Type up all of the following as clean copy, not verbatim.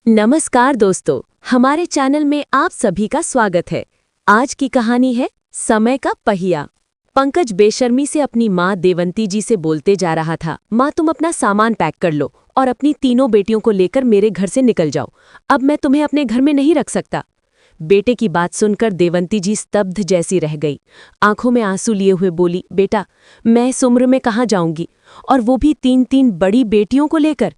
नमस्कार दोस्तों, हमारे चैनल में आप सभी का स्वागत है। आज की कहानी है समय का पहिया। पंकज बेशर्मी से अपनी माँ देवंती जी से बोलते जा रहा था, माँ तुम अपना सामान पैक कर लो और अपनी तीनों बेटियों को लेकर मेरे घर से निकल जाओ। अब मैं तुम्हें अपने घर में नहीं रख सकता। बेटे की बात सुनकर देवंती जी स्तब्ध जैसी रह गई। आंखों में आंसू लिए हुए बोली, बेटा मैं इस उम्र में कहाँ जाऊंगी, और वो भी तीन तीन बड़ी बेटियों को लेकर।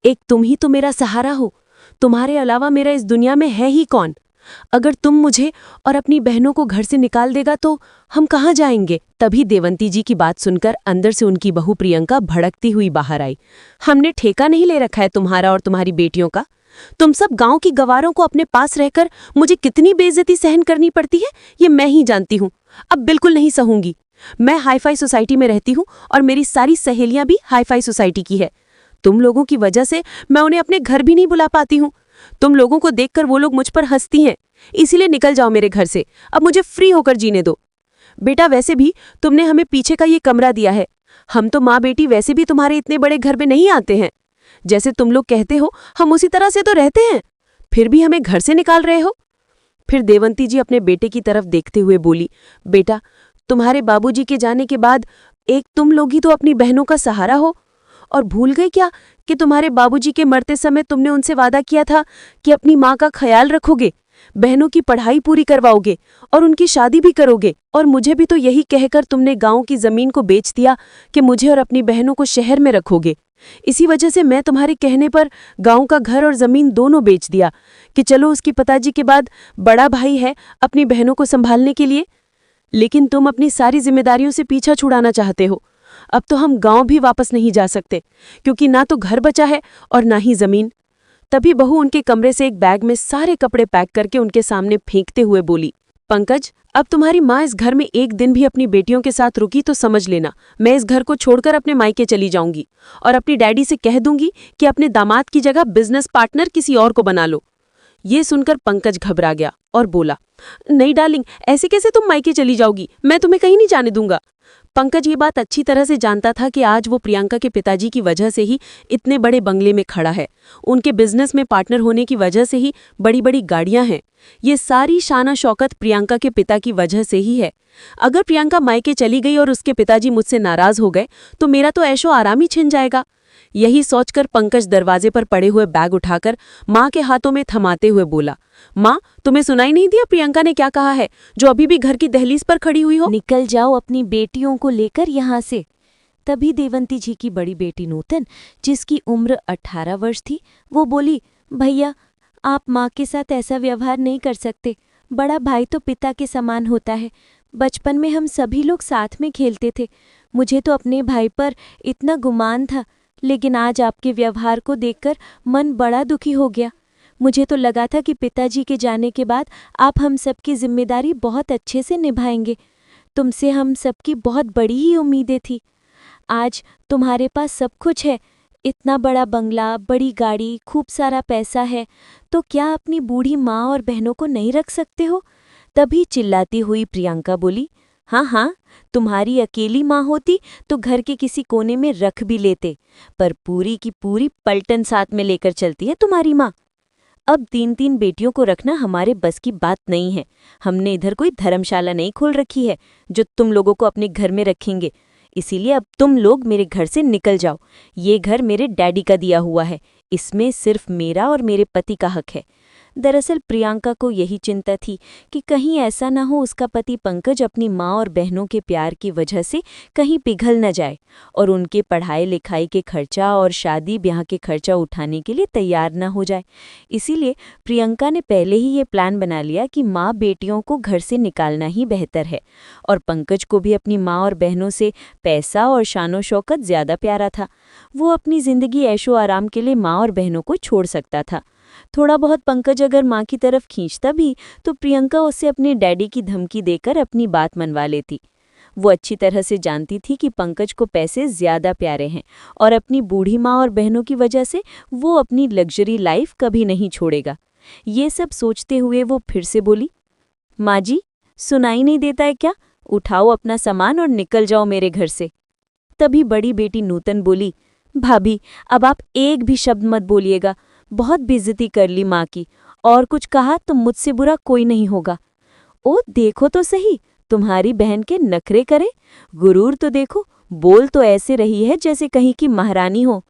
एक तुम ही तो मेरा सहारा हो, तुम्हारे अलावा मेरा इस दुनिया में है ही कौन। अगर तुम मुझे और अपनी बहनों को घर से निकाल देगा तो हम कहाँ जाएंगे। तभी देवंती जी की बात सुनकर अंदर से उनकी बहू प्रियंका भड़कती हुई बाहर आई। हमने ठेका नहीं ले रखा है तुम्हारा और तुम्हारी बेटियों का। तुम सब गांव की गवारों को अपने पास रहकर मुझे कितनी बेइज्जती सहन करनी पड़ती है ये मैं ही जानती हूँ। अब बिल्कुल नहीं सहूंगी। मैं हाईफाई सोसाइटी में रहती हूँ और मेरी सारी सहेलियां भी हाईफाई सोसाइटी की है। तुम लोगों की वजह से मैं उन्हें अपने घर भी नहीं बुला पाती हूँ। तुम लोगों को देखकर वो लोग मुझ पर हंसती हैं, इसीलिए निकल जाओ मेरे घर से। अब मुझे फ्री होकर जीने दो। बेटा वैसे भी तुमने हमें पीछे का ये कमरा दिया है। हम तो माँ बेटी वैसे भी तुम्हारे इतने बड़े घर में नहीं आते हैं। जैसे तुम लोग कहते हो हम उसी तरह से तो रहते हैं, फिर भी हमें घर से निकाल रहे हो। फिर देवंती जी अपने बेटे की तरफ देखते हुए बोली, बेटा तुम्हारे बाबूजी के जाने के बाद एक तुम लोग ही तो अपनी बहनों का सहारा हो। और भूल गए क्या कि तुम्हारे बाबूजी के मरते समय तुमने उनसे वादा किया था कि अपनी माँ का ख्याल रखोगे, बहनों की पढ़ाई पूरी करवाओगे और उनकी शादी भी करोगे। और मुझे भी तो यही कहकर तुमने गांव की जमीन को बेच दिया कि मुझे और अपनी बहनों को शहर में रखोगे। इसी वजह से मैं तुम्हारे कहने पर गांव का घर और जमीन दोनों बेच दिया कि चलो उसकी पिताजी के बाद बड़ा भाई है अपनी बहनों को संभालने के लिए। लेकिन तुम अपनी सारी जिम्मेदारियों से पीछा छुड़ाना चाहते हो। अब तो हम गांव भी वापस नहीं जा सकते, क्योंकि ना तो घर बचा है और ना ही जमीन। तभी बहू उनके कमरे से एक बैग में सारे कपड़े पैक करके उनके सामने फेंकते हुए बोली, पंकज अब तुम्हारी माँ इस घर में एक दिन भी अपनी बेटियों के साथ रुकी तो समझ लेना मैं इस घर को छोड़कर अपने मायके चली जाऊंगी और अपनी डैडी से कह दूंगी कि अपने दामाद की जगह बिजनेस पार्टनर किसी और को बना लो। ये सुनकर पंकज घबरा गया और बोला, नहीं डार्लिंग, ऐसे कैसे तुम मायके चली जाओगी, मैं तुम्हें कहीं नहीं जाने दूंगा। पंकज ये बात अच्छी तरह से जानता था कि आज वो प्रियंका के पिताजी की वजह से ही इतने बड़े बंगले में खड़ा है, उनके बिजनेस में पार्टनर होने की वजह से ही बड़ी बड़ी गाड़ियां हैं। ये सारी शाना शौकत प्रियंका के पिता की वजह से ही है। अगर प्रियंका मायके चली गई और उसके पिताजी मुझसे नाराज हो गए तो मेरा तो ऐशो आराम ही छिन जाएगा। यही सोचकर पंकज दरवाजे पर पड़े हुए बैग उठाकर माँ के हाथों में थमाते हुए बोला, माँ तुम्हें सुनाई नहीं दिया प्रियंका ने क्या कहा है, जो अभी भी घर की दहलीज पर खड़ी हुई हो। निकल जाओ अपनी बेटियों को लेकर यहाँ से। तभी देवंती जी की बड़ी बेटी नूतन, जिसकी उम्र 18 वर्ष थी, वो बोली, भैया आप माँ के साथ ऐसा व्यवहार नहीं कर सकते। बड़ा भाई तो पिता के समान होता है। बचपन में हम सभी लोग साथ में खेलते थे। मुझे तो अपने भाई पर इतना गुमान था, लेकिन आज आपके व्यवहार को देखकर मन बड़ा दुखी हो गया। मुझे तो लगा था कि पिताजी के जाने के बाद आप हम सबकी जिम्मेदारी बहुत अच्छे से निभाएंगे। तुमसे हम सबकी बहुत बड़ी ही उम्मीदें थी। आज तुम्हारे पास सब कुछ है, इतना बड़ा बंगला, बड़ी गाड़ी, खूब सारा पैसा है, तो क्या अपनी बूढ़ी माँ और बहनों को नहीं रख सकते हो। तभी चिल्लाती हुई प्रियंका बोली, हाँ हाँ, तुम्हारी अकेली माँ होती तो घर के किसी कोने में रख भी लेते, पर पूरी की पूरी पलटन साथ में लेकर चलती है तुम्हारी माँ। अब तीन तीन बेटियों को रखना हमारे बस की बात नहीं है। हमने इधर कोई धर्मशाला नहीं खोल रखी है जो तुम लोगों को अपने घर में रखेंगे। इसीलिए अब तुम लोग मेरे घर से निकल जाओ। ये घर मेरे डैडी का दिया हुआ है, इसमें सिर्फ मेरा और मेरे पति का हक है। दरअसल प्रियंका को यही चिंता थी कि कहीं ऐसा न हो उसका पति पंकज अपनी माँ और बहनों के प्यार की वजह से कहीं पिघल न जाए और उनके पढ़ाई लिखाई के खर्चा और शादी ब्याह के खर्चा उठाने के लिए तैयार न हो जाए। इसीलिए प्रियंका ने पहले ही ये प्लान बना लिया कि माँ बेटियों को घर से निकालना ही बेहतर है, और पंकज को भी अपनी माँ और बहनों से पैसा और शानो शौकत ज़्यादा प्यारा था। वो अपनी ज़िंदगी ऐशो आराम के लिए माँ और बहनों को छोड़ सकता था। थोड़ा बहुत पंकज अगर माँ की तरफ खींचता भी तो प्रियंका उससे अपने डैडी की धमकी देकर अपनी बात मनवा लेती। वो अच्छी तरह से जानती थी कि पंकज को पैसे ज़्यादा प्यारे हैं और अपनी बूढ़ी माँ और बहनों की वजह से वो अपनी लग्जरी लाइफ कभी नहीं छोड़ेगा। ये सब सोचते हुए वो फिर से बोली, माँ जी सुनाई नहीं देता है क्या, उठाओ अपना सामान और निकल जाओ मेरे घर से। तभी बड़ी बेटी नूतन बोली, भाभी अब आप एक भी शब्द मत बोलिएगा, बहुत बेइज्जती कर ली माँ की, और कुछ कहा तो मुझसे बुरा कोई नहीं होगा। ओ देखो तो सही, तुम्हारी बहन के नखरे करे, गुरूर तो देखो, बोल तो ऐसे रही है जैसे कहीं की महारानी हो।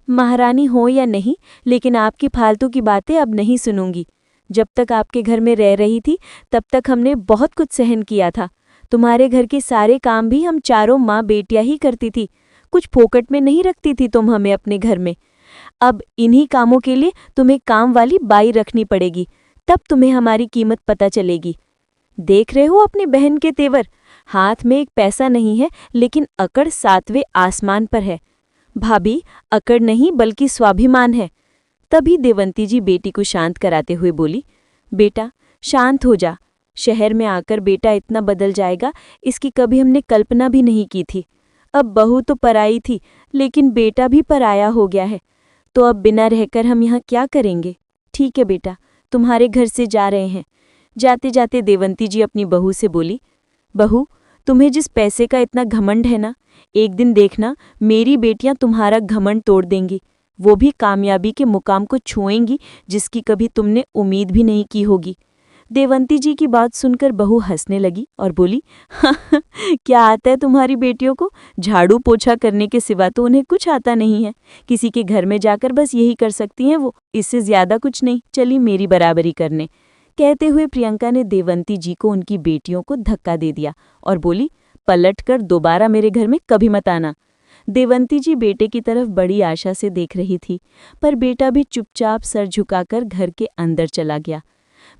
महारानी हो या नहीं, लेकिन आपकी फालतू की बातें अब नहीं सुनूंगी। जब तक आपके घर में रह रही थी तब तक हमने बहुत कुछ सहन किया था। तुम्हारे घर के सारे काम भी हम चारों माँ बेटियां ही करती थी, कुछ फोकट में नहीं रखती थी तुम हमें अपने घर में। अब इन्हीं कामों के लिए तुम्हें काम वाली बाई रखनी पड़ेगी, तब तुम्हें हमारी कीमत पता चलेगी। देख रहे हो अपनी बहन के तेवर, हाथ में एक पैसा नहीं है लेकिन अकड़ 7वें आसमान पर है। भाभी, अकड़ नहीं बल्कि स्वाभिमान है। तभी देवंती जी बेटी को शांत कराते हुए बोली, बेटा शांत हो जा। शहर में आकर बेटा इतना बदल जाएगा, इसकी कभी हमने कल्पना भी नहीं की थी। अब बहू तो पराई थी, लेकिन बेटा भी पराया हो गया है, तो अब बिना रहकर हम यहाँ क्या करेंगे। ठीक है बेटा, तुम्हारे घर से जा रहे हैं। जाते जाते देवंती जी अपनी बहू से बोली, बहू, तुम्हें जिस पैसे का इतना घमंड है ना, एक दिन देखना मेरी बेटियां तुम्हारा घमंड तोड़ देंगी, वो भी कामयाबी के मुकाम को छुएंगी जिसकी कभी तुमने उम्मीद भी नहीं की होगी। देवंती जी की बात सुनकर बहू हंसने लगी और बोली, क्या आता है तुम्हारी बेटियों को, झाड़ू पोछा करने के सिवा तो उन्हें कुछ आता नहीं है। किसी के घर में जाकर बस यही कर सकती हैं वो, इससे ज्यादा कुछ नहीं। चली मेरी बराबरी करने। कहते हुए प्रियंका ने देवंती जी को उनकी बेटियों को धक्का दे दिया और बोली, पलटकर दोबारा मेरे घर में कभी मत आना। देवंती जी बेटे की तरफ बड़ी आशा से देख रही थी, पर बेटा भी चुपचाप सर झुकाकर घर के अंदर चला गया।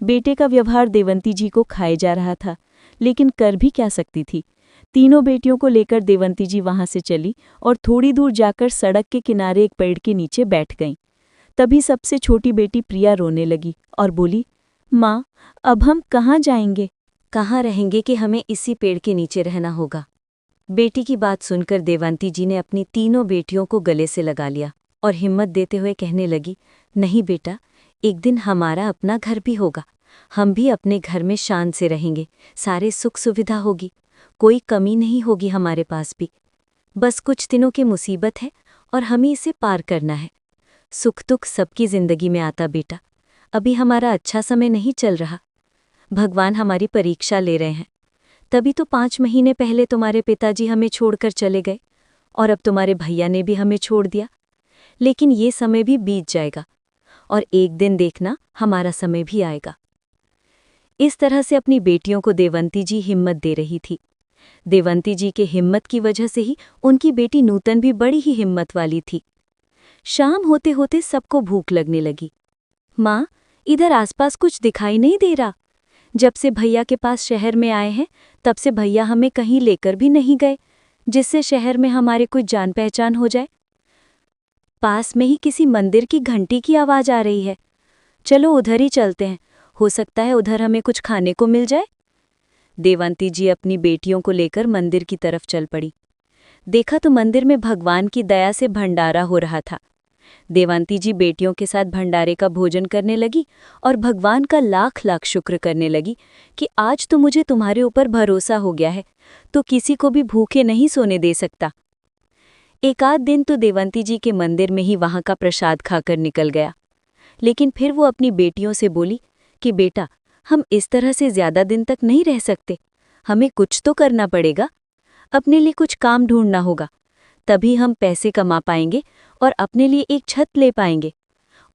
बेटे का व्यवहार देवंती जी को खाए जा रहा था, लेकिन कर भी क्या सकती थी। तीनों बेटियों को लेकर देवंती जी वहां से चली और थोड़ी दूर जाकर सड़क के किनारे एक पेड़ के नीचे बैठ गईं। तभी सबसे छोटी बेटी प्रिया रोने लगी और बोली, माँ, अब हम कहाँ जाएंगे? कहाँ रहेंगे कि हमें इसी पेड़ के नीचे रहना होगा। बेटी की बात सुनकर देवंती जी ने अपनी तीनों बेटियों को गले से लगा लिया और हिम्मत देते हुए कहने लगी, नहीं बेटा, एक दिन हमारा अपना घर भी होगा। हम भी अपने घर में शान से रहेंगे, सारे सुख सुविधा होगी, कोई कमी नहीं होगी हमारे पास भी। बस कुछ दिनों की मुसीबत है और हमें इसे पार करना है। सुख दुख सबकी जिंदगी में आता बेटा, अभी हमारा अच्छा समय नहीं चल रहा। भगवान हमारी परीक्षा ले रहे हैं। तभी तो 5 महीने पहले तुम्हारे पिताजी हमें छोड़कर चले गए और अब तुम्हारे भैया ने भी हमें छोड़ दिया। लेकिन ये समय भी बीत जाएगा और एक दिन देखना हमारा समय भी आएगा। इस तरह से अपनी बेटियों को देवंती जी हिम्मत दे रही थी। देवंती जी के हिम्मत की वजह से ही उनकी बेटी नूतन भी बड़ी ही हिम्मत वाली थी। शाम होते होते सबको भूख लगने लगी। माँ, इधर आसपास कुछ दिखाई नहीं दे रहा। जब से भैया के पास शहर में आए हैं तब से भैया हमें कहीं लेकर भी नहीं गए जिससे शहर में हमारे कोई जान पहचान हो जाए। पास में ही किसी मंदिर की घंटी की आवाज आ रही है। चलो उधर ही चलते हैं, हो सकता है उधर हमें कुछ खाने को मिल जाए। देवंती जी अपनी बेटियों को लेकर मंदिर की तरफ चल पड़ी। देखा तो मंदिर में भगवान की दया से भंडारा हो रहा था। देवंती जी बेटियों के साथ भंडारे का भोजन करने लगी और भगवान का लाख लाख शुक्र करने लगी कि आज तो मुझे तुम्हारे ऊपर भरोसा हो गया है, तो किसी को भी भूखे नहीं सोने दे सकता। एक आध दिन तो देवंती जी के मंदिर में ही वहां का प्रसाद खाकर निकल गया, लेकिन फिर वो अपनी बेटियों से बोली कि बेटा, हम इस तरह से ज्यादा दिन तक नहीं रह सकते, हमें कुछ तो करना पड़ेगा, अपने लिए कुछ काम ढूंढना होगा, तभी हम पैसे कमा पाएंगे और अपने लिए एक छत ले पाएंगे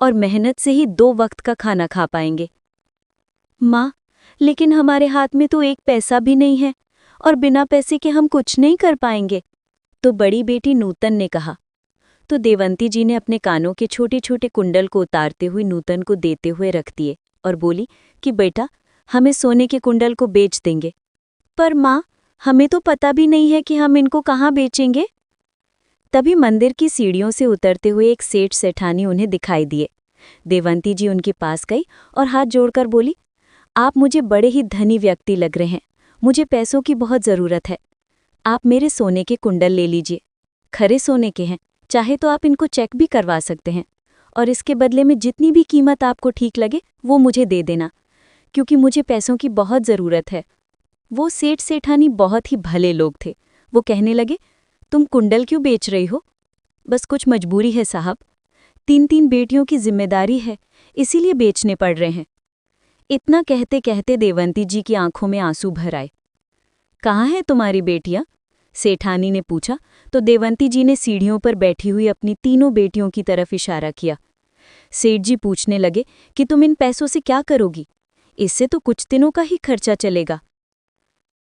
और मेहनत से ही 2 वक्त का खाना खा पाएंगे। माँ, लेकिन हमारे हाथ में तो एक पैसा भी नहीं है और बिना पैसे के हम कुछ नहीं कर पाएंगे, तो बड़ी बेटी नूतन ने कहा। तो देवंती जी ने अपने कानों के छोटे छोटे कुंडल को उतारते हुए नूतन को देते हुए रख दिए और बोली कि बेटा, हमें सोने के कुंडल को बेच देंगे। पर माँ, हमें तो पता भी नहीं है कि हम इनको कहाँ बेचेंगे। तभी मंदिर की सीढ़ियों से उतरते हुए एक सेठ सेठानी उन्हें दिखाई दिए। देवंती जी उनके पास गई और हाथ जोड़कर बोली, आप मुझे बड़े ही धनी व्यक्ति लग रहे हैं, मुझे पैसों की बहुत ज़रूरत है। आप मेरे सोने के कुंडल ले लीजिए, खरे सोने के हैं, चाहे तो आप इनको चेक भी करवा सकते हैं और इसके बदले में जितनी भी कीमत आपको ठीक लगे वो मुझे दे देना, क्योंकि मुझे पैसों की बहुत ज़रूरत है। वो सेठ सेठानी बहुत ही भले लोग थे। वो कहने लगे, तुम कुंडल क्यों बेच रही हो? बस कुछ मजबूरी है साहब। 3 बेटियों की जिम्मेदारी है, इसीलिए बेचने पड़ रहे हैं। इतना कहते कहते देवंती जी की आंखों में आंसू भर आए। कहाँ हैं तुम्हारी बेटियां? सेठानी ने पूछा तो देवंती जी ने सीढ़ियों पर बैठी हुई अपनी 3 बेटियों की तरफ इशारा किया। सेठ जी पूछने लगे कि तुम इन पैसों से क्या करोगी? इससे तो कुछ दिनों का ही खर्चा चलेगा।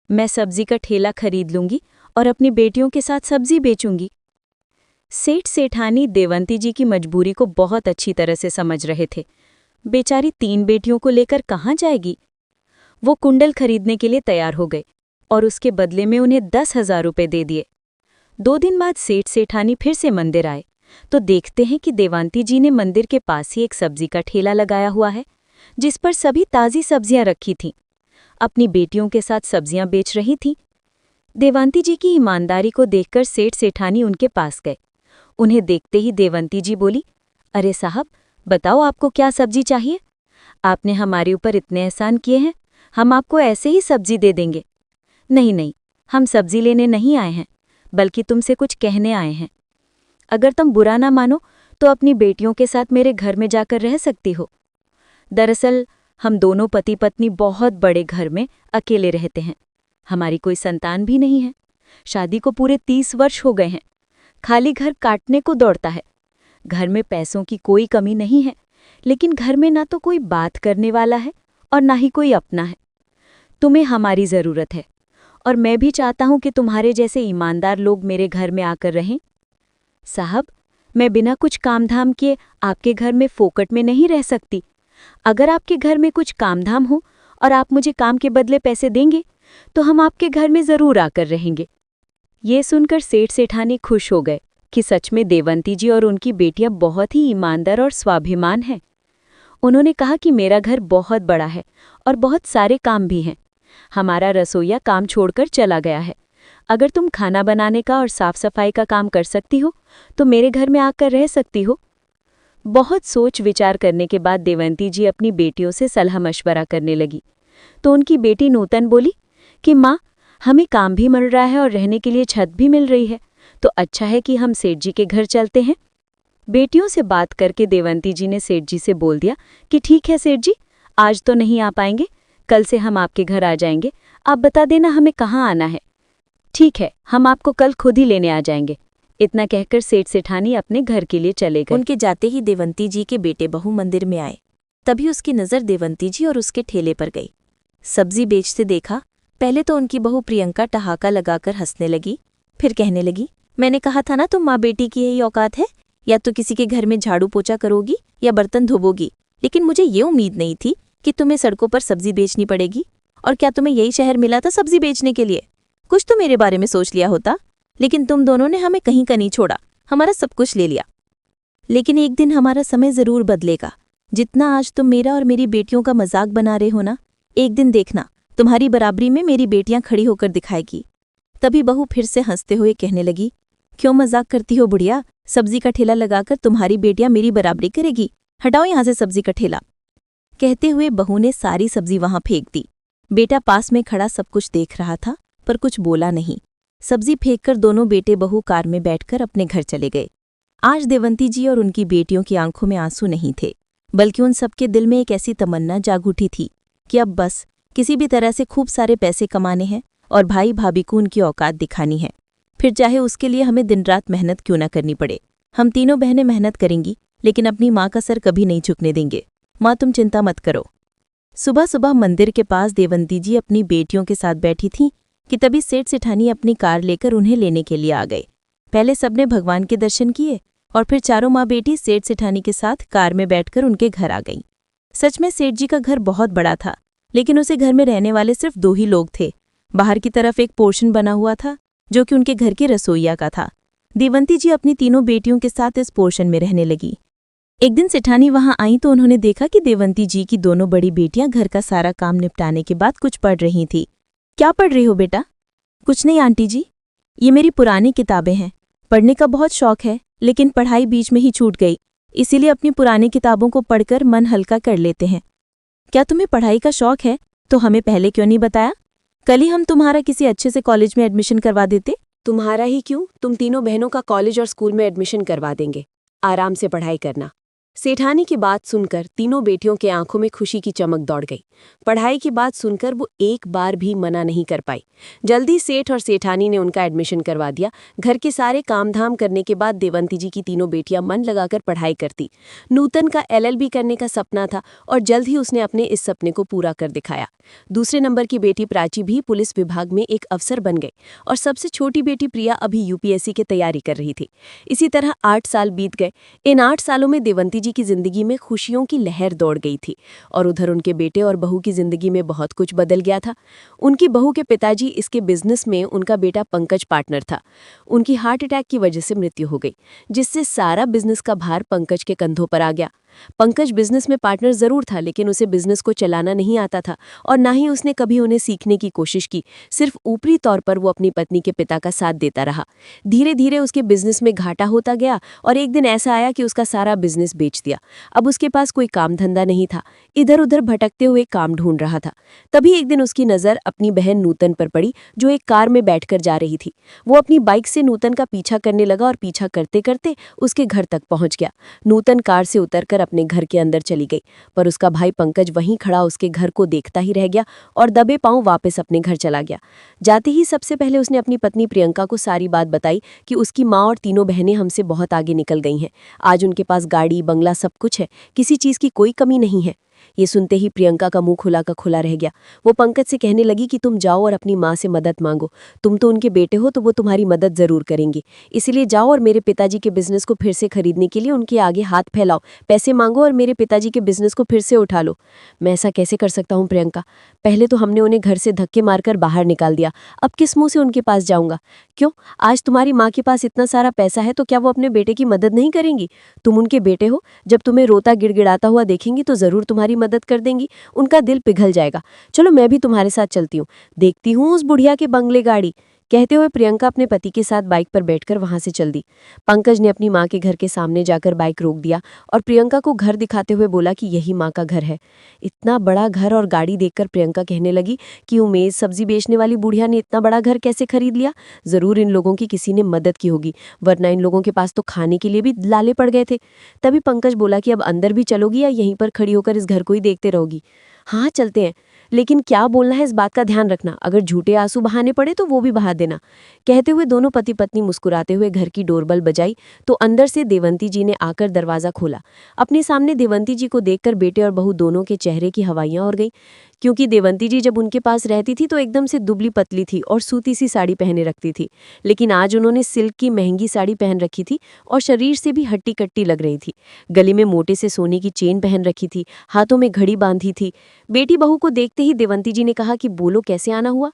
मैं सब्जी का ठेला खरीद लूंगी और अपनी बेटियों के साथ सब्जी बेचूंगी। सेठ सेठानी देवंती जी की मजबूरी को बहुत अच्छी तरह से समझ रहे थे। बेचारी 3 बेटियों को लेकर कहाँ जाएगी? वो कुंडल खरीदने के लिए तैयार हो गए और उसके बदले में उन्हें 10,000 रुपये दे दिए। 2 दिन बाद सेठ सेठानी फिर से मंदिर आए तो देखते हैं कि देवंती जी ने मंदिर के पास ही एक सब्जी का ठेला लगाया हुआ है, जिस पर सभी ताज़ी सब्जियां रखी थीं। अपनी बेटियों के साथ सब्जियां बेच रही थीं। देवंती जी की ईमानदारी को देखकर सेठ सेठानी उनके पास गए। उन्हें देखते ही देवंती जी बोली, अरे साहब, बताओ आपको क्या सब्जी चाहिए? आपने हमारे ऊपर इतने एहसान किए हैं, हम आपको ऐसे ही सब्जी दे देंगे। नहीं नहीं, हम सब्जी लेने नहीं आए हैं, बल्कि तुमसे कुछ कहने आए हैं। अगर तुम बुरा ना मानो तो अपनी बेटियों के साथ मेरे घर में जाकर रह सकती हो। दरअसल हम दोनों पति पत्नी बहुत बड़े घर में अकेले रहते हैं। हमारी कोई संतान भी नहीं है। शादी को पूरे 30 वर्ष हो गए हैं। खाली घर काटने को दौड़ता है। घर में पैसों की कोई कमी नहीं है, लेकिन घर में ना तो कोई बात करने वाला है और ना ही कोई अपना है। तुम्हें हमारी ज़रूरत है और मैं भी चाहता हूं कि तुम्हारे जैसे ईमानदार लोग मेरे घर में आकर रहें। साहब, मैं बिना कुछ कामधाम किए आपके घर में फोकट में नहीं रह सकती। अगर आपके घर में कुछ कामधाम हो और आप मुझे काम के बदले पैसे देंगे तो हम आपके घर में ज़रूर आकर रहेंगे। ये सुनकर सेठ सेठानी खुश हो गए कि सच में देवंती जी और उनकी बेटियां बहुत ही ईमानदार और स्वाभिमान हैं। उन्होंने कहा कि मेरा घर बहुत बड़ा है और बहुत सारे काम भी हैं। हमारा रसोइया काम छोड़कर चला गया है। अगर तुम खाना बनाने का और साफ सफाई का काम कर सकती हो तो मेरे घर में आकर रह सकती हो। बहुत सोच विचार करने के बाद देवंती जी अपनी बेटियों से सलाह मशवरा करने लगी तो उनकी बेटी नूतन बोली कि माँ, हमें काम भी मिल रहा है और रहने के लिए छत भी मिल रही है, तो अच्छा है कि हम सेठ जी के घर चलते हैं। बेटियों से बात करके देवंती जी ने सेठ जी से बोल दिया कि ठीक है सेठ जी, आज तो नहीं आ पाएंगे, कल से हम आपके घर आ जाएंगे। आप बता देना हमें कहाँ आना है। ठीक है, हम आपको कल खुद ही लेने आ जाएंगे। इतना कहकर सेठ सेठानी अपने घर के लिए चले गए। उनके जाते ही देवंती जी के बेटे बहू मंदिर में आए। तभी उसकी नज़र देवंती जी और उसके ठेले पर गई। सब्जी बेचते देखा। पहले तो उनकी बहू प्रियंका ठहाका लगाकर हंसने लगी, फिर कहने लगी, मैंने कहा था ना तुम माँ बेटी की यही औकात है, या तो किसी के घर में झाड़ू पोछा करोगी या बर्तन धोबोगी, लेकिन मुझे ये उम्मीद नहीं थी कि तुम्हें सड़कों पर सब्जी बेचनी पड़ेगी। और क्या तुम्हें यही शहर मिला था सब्जी बेचने के लिए? कुछ तो मेरे बारे में सोच लिया होता, लेकिन तुम दोनों ने हमें कहीं का नहीं छोड़ा, हमारा सब कुछ ले लिया। लेकिन एक दिन हमारा समय ज़रूर बदलेगा। जितना आज तुम मेरा और मेरी बेटियों का मजाक बना रहे हो ना, एक दिन देखना तुम्हारी बराबरी में मेरी बेटियां खड़ी होकर दिखाएगी। तभी बहू फिर से हंसते हुए कहने लगी, क्यों मजाक करती हो बुढ़िया? सब्जी का ठेला लगाकर तुम्हारी बेटियां मेरी बराबरी करेगी। हटाओ यहाँ से सब्जी का ठेला। कहते हुए बहू ने सारी सब्जी वहां फेंक दी। बेटा पास में खड़ा सब कुछ देख रहा था, पर कुछ बोला नहीं। सब्जी फेंककर दोनों बेटे बहू कार में बैठकर अपने घर चले गए। आज देवंती जी और उनकी बेटियों की आंखों में आंसू नहीं थे, बल्कि उन सबके दिल में एक ऐसी तमन्ना जाग उठी थी कि अब बस किसी भी तरह से खूब सारे पैसे कमाने हैं और भाई भाभी को उनकी औकात दिखानी है। फिर चाहे उसके लिए हमें दिन रात मेहनत क्यों न करनी पड़े। हम तीनों बहनें मेहनत करेंगी, लेकिन अपनी माँ का सर कभी नहीं झुकने देंगे। माँ, तुम चिंता मत करो। सुबह सुबह मंदिर के पास देवंती जी अपनी बेटियों के साथ बैठी थीं कि तभी सेठ सेठानी अपनी कार लेकर उन्हें लेने के लिए आ गए। पहले सबने भगवान के दर्शन किए और फिर चारों माँ बेटी सेठ सेठानी के साथ कार में बैठकर उनके घर आ गईं। सच में सेठ जी का घर बहुत बड़ा था, लेकिन उसे घर में रहने वाले सिर्फ 2 ही लोग थे। बाहर की तरफ एक पोर्शन बना हुआ था जो कि उनके घर के रसोइया का था। देवंती जी अपनी तीनों बेटियों के साथ इस पोर्शन में रहने लगी। एक दिन सेठानी वहां आई तो उन्होंने देखा कि देवंती जी की दोनों बड़ी बेटियां घर का सारा काम निपटाने के बाद कुछ पढ़ रही थी। क्या पढ़ रही हो बेटा? कुछ नहीं आंटी जी, ये मेरी पुरानी किताबें हैं। पढ़ने का बहुत शौक है, लेकिन पढ़ाई बीच में ही छूट गई, इसीलिए अपनी पुरानी किताबों को पढ़कर मन हल्का कर लेते हैं। क्या तुम्हें पढ़ाई का शौक है तो हमें पहले क्यों नहीं बताया? कल ही हम तुम्हारा किसी अच्छे से कॉलेज में एडमिशन करवा देते। तुम्हारा ही क्यों, तुम तीनों बहनों का कॉलेज और स्कूल में एडमिशन करवा देंगे। आराम से पढ़ाई करना। सेठानी की बात सुनकर तीनों बेटियों के आंखों में खुशी की चमक दौड़ गई। पढ़ाई की बात सुनकर वो एक बार भी मना नहीं कर पाई। जल्दी सेठ और सेठानी ने उनका एडमिशन करवा दिया। घर के सारे कामधाम करने के बाद देवंती जी की तीनों बेटियां मन लगाकर पढ़ाई करती। नूतन का LLB करने का सपना था और जल्द ही उसने अपने इस सपने को पूरा कर दिखाया। दूसरे नंबर की बेटी प्राची भी पुलिस विभाग में एक अफसर बन गई और सबसे छोटी बेटी प्रिया अभी UPSC की तैयारी कर रही थी। इसी तरह 8 साल बीत गए। इन 8 सालों में देवंती जी की जिंदगी में खुशियों की लहर दौड़ गई थी और उधर उनके बेटे और बहू की जिंदगी में बहुत कुछ बदल गया था। उनकी बहू के पिताजी इसके बिजनेस में उनका बेटा पंकज पार्टनर था। उनकी हार्ट अटैक की वजह से मृत्यु हो गई, जिससे सारा बिजनेस का भार पंकज के कंधों पर आ गया। पंकज बिजनेस में पार्टनर जरूर था, लेकिन उसे बिजनेस को चलाना नहीं आता था और ना ही उसने कभी उन्हें सीखने की कोशिश की। सिर्फ ऊपरी तौर पर वो अपनी पत्नी के पिता का साथ देता रहा। धीरे धीरे उसके बिजनेस में घाटा होता गया और एक दिन ऐसा आया कि उसका सारा बिजनेस बेच दिया। अब उसके पास कोई काम धंधा नहीं था, इधर उधर भटकते हुए काम ढूंढ रहा था। तभी एक दिन उसकी नजर अपनी बहन नूतन पर पड़ी, जो एक कार में बैठकर जा रही थी। वो अपनी बाइक से नूतन का पीछा करने लगा और पीछा करते करते उसके घर तक पहुंच गया। नूतन कार से उतरकर अपने घर के अंदर चली गई, पर उसका भाई पंकज वहीं खड़ा उसके घर को देखता ही रह गया और दबे पांव वापस अपने घर चला गया। जाते ही सबसे पहले उसने अपनी पत्नी प्रियंका को सारी बात बताई कि उसकी माँ और तीनों बहनें हमसे बहुत आगे निकल गई हैं। आज उनके पास गाड़ी बंगला सब कुछ है, किसी चीज की कोई कमी नहीं है। ये सुनते ही प्रियंका का मुंह खुला का खुला रह गया। वो पंकज से कहने लगी कि तुम जाओ और अपनी माँ से मदद मांगो। तुम तो उनके बेटे हो, तो वो तुम्हारी मदद जरूर करेंगी। इसलिए जाओ और मेरे पिताजी के बिजनेस को फिर से खरीदने के लिए उनके आगे हाथ फैलाओ, पैसे मांगो और मेरे पिताजी के बिजनेस को फिर से उठा लो। मैं ऐसा कैसे कर सकता हूँ प्रियंका? पहले तो हमने उन्हें घर से धक्के मारकर बाहर निकाल दिया, अब किस मुंह से उनके पास जाऊंगा? क्यों, आज तुम्हारी माँ के पास इतना सारा पैसा है तो क्या वो अपने बेटे की मदद नहीं करेंगी? तुम उनके बेटे हो, जब तुम्हें रोता गिड़गिड़ाता हुआ देखेंगी तो जरूर तुम्हारी मदद कर देंगी, उनका दिल पिघल जाएगा। चलो मैं भी तुम्हारे साथ चलती हूँ, देखती हूँ उस बुढ़िया के बंगले गाड़ी। कहते हुए प्रियंका अपने पति के साथ बाइक पर बैठकर वहां से चल दी। पंकज ने अपनी माँ के घर के सामने जाकर बाइक रोक दिया और प्रियंका को घर दिखाते हुए बोला कि यही माँ का घर है। इतना बड़ा घर और गाड़ी देखकर प्रियंका कहने लगी कि उमेश सब्जी बेचने वाली बुढ़िया ने इतना बड़ा घर कैसे खरीद लिया? जरूर इन लोगों की किसी ने मदद की होगी, वरना इन लोगों के पास तो खाने के लिए भी लाले पड़ गए थे। तभी पंकज बोला कि अब अंदर भी चलोगी या यहीं पर खड़ी होकर इस घर को ही देखते रहोगी? हाँ चलते हैं, लेकिन क्या बोलना है इस बात का ध्यान रखना, अगर झूठे आंसू बहाने पड़े तो वो भी बहा देना। कहते हुए दोनों पति पत्नी मुस्कुराते हुए घर की डोरबेल बजाई तो अंदर से देवंती जी ने आकर दरवाजा खोला। अपने सामने देवंती जी को देखकर बेटे और बहू दोनों के चेहरे की हवाइयां उड़ गईं, क्योंकि देवंती जी जब उनके पास रहती थी तो एकदम से दुबली पतली थी और सूती सी साड़ी पहने रखती थी, लेकिन आज उन्होंने सिल्क की महंगी साड़ी पहन रखी थी और शरीर से भी हट्टी कट्टी लग रही थी। गले में मोटे से सोने की चेन पहन रखी थी, हाथों में घड़ी बांधी थी। बेटी बहू को देखते ही देवंती जी ने कहा कि बोलो कैसे आना हुआ?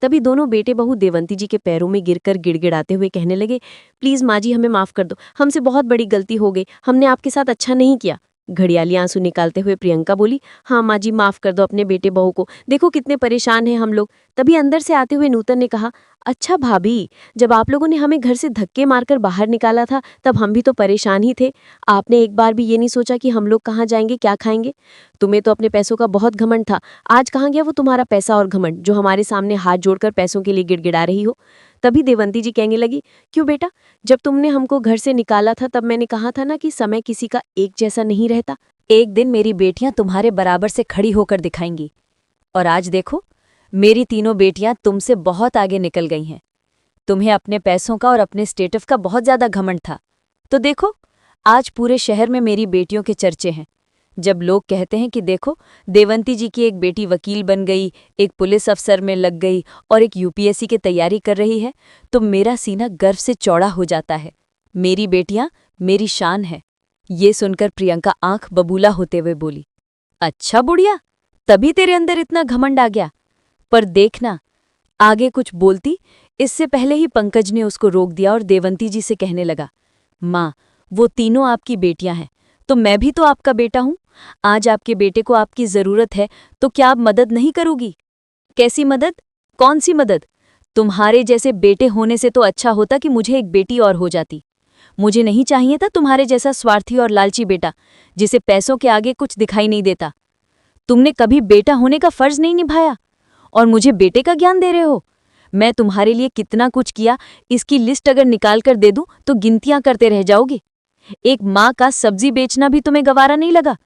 तभी दोनों बेटे बहू देवंती जी के पैरों में गिरकर गिड़गिड़ाते हुए कहने लगे, प्लीज माँ जी हमें माफ कर दो, हमसे बहुत बड़ी गलती हो गई, हमने आपके साथ अच्छा नहीं किया। घड़ियाली आंसू निकालते हुए प्रियंका बोली, हाँ माँ जी माफ कर दो अपने बेटे बहू को, देखो कितने परेशान हैं हम लोग। तभी अंदर से आते हुए नूतन ने कहा, अच्छा भाभी, जब आप लोगों ने हमें घर से धक्के मारकर बाहर निकाला था तब हम भी तो परेशान ही थे। आपने एक बार भी ये नहीं सोचा कि हम लोग कहाँ जाएंगे, क्या खाएंगे? तुम्हें तो अपने पैसों का बहुत घमंड था, आज कहाँ गया वो तुम्हारा पैसा और घमंड, जो हमारे सामने हाथ जोड़कर पैसों के लिए गिड़गिड़ा रही हो? तभी देवंती जी कहने लगी, क्यों बेटा, जब तुमने हमको घर से निकाला था तब मैंने कहा था ना कि समय किसी का एक जैसा नहीं रहता। एक दिन मेरी बेटियां तुम्हारे बराबर से खड़ी होकर दिखाएंगी। और आज देखो, मेरी तीनों बेटियां तुमसे बहुत आगे निकल गई हैं। तुम्हें अपने पैसों का और अपने स्टेटस का बहुत ज्यादा घमंड था, तो देखो आज पूरे शहर में मेरी बेटियों के चर्चे हैं। जब लोग कहते हैं कि देखो देवंती जी की एक बेटी वकील बन गई, एक पुलिस अफसर में लग गई और एक UPSC की तैयारी कर रही है, तो मेरा सीना गर्व से चौड़ा हो जाता है। मेरी बेटियां मेरी शान है। ये सुनकर प्रियंका आंख बबूला होते हुए बोली, अच्छा बुढ़िया, तभी तेरे अंदर इतना घमंड आ गया। पर देखना, आगे कुछ बोलती इससे पहले ही पंकज ने उसको रोक दिया और देवंती जी से कहने लगा, माँ वो तीनों आपकी बेटियां हैं, तो मैं भी तो आपका बेटा हूं। आज आपके बेटे को आपकी जरूरत है, तो क्या आप मदद नहीं करोगी? कैसी मदद? कौन सी मदद? तुम्हारे जैसे बेटे होने से तो अच्छा होता कि मुझे एक बेटी और हो जाती। मुझे नहीं चाहिए था तुम्हारे जैसा स्वार्थी और लालची बेटा, जिसे पैसों के आगे कुछ दिखाई नहीं देता। तुमने कभी बेटा होने का फर्ज नहीं निभाया और मुझे बेटे का ज्ञान दे रहे हो। मैं तुम्हारे लिए कितना कुछ किया, इसकी लिस्ट अगर निकाल कर दे दूं तो गिनतियां करते रह जाओगे। एक माँ का सब्जी बेचना भी तुम्हें गवारा नहीं लगा?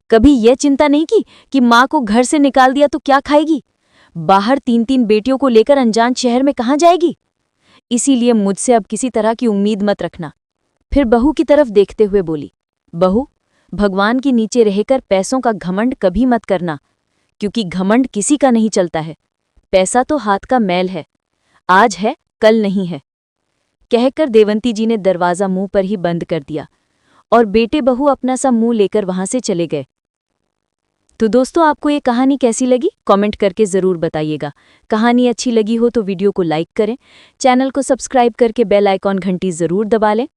कभी यह चिंता नहीं की कि माँ को घर से निकाल दिया तो क्या खाएगी? बाहर 3-3 बेटियों को लेकर अनजान शहर में कहाँ जाएगी? इसीलिए मुझसे अब किसी तरह की उम्मीद मत रखना। फिर बहू की तरफ देखते हुए बोली, बहू, भगवान के नीचे रहकर पैसों का घमंड कभी मत करना, क्योंकि घमंड किसी का नहीं चलता है। पैसा तो हाथ का मैल है, आज है कल नहीं है। कहकर देवंती जी ने दरवाजा मुंह पर ही बंद कर दिया और बेटे बहू अपना सा मुंह लेकर वहां से चले गए। तो दोस्तों, आपको ये कहानी कैसी लगी कमेंट करके ज़रूर बताइएगा। कहानी अच्छी लगी हो तो वीडियो को लाइक करें, चैनल को सब्सक्राइब करके बेल आइकॉन घंटी ज़रूर दबा लें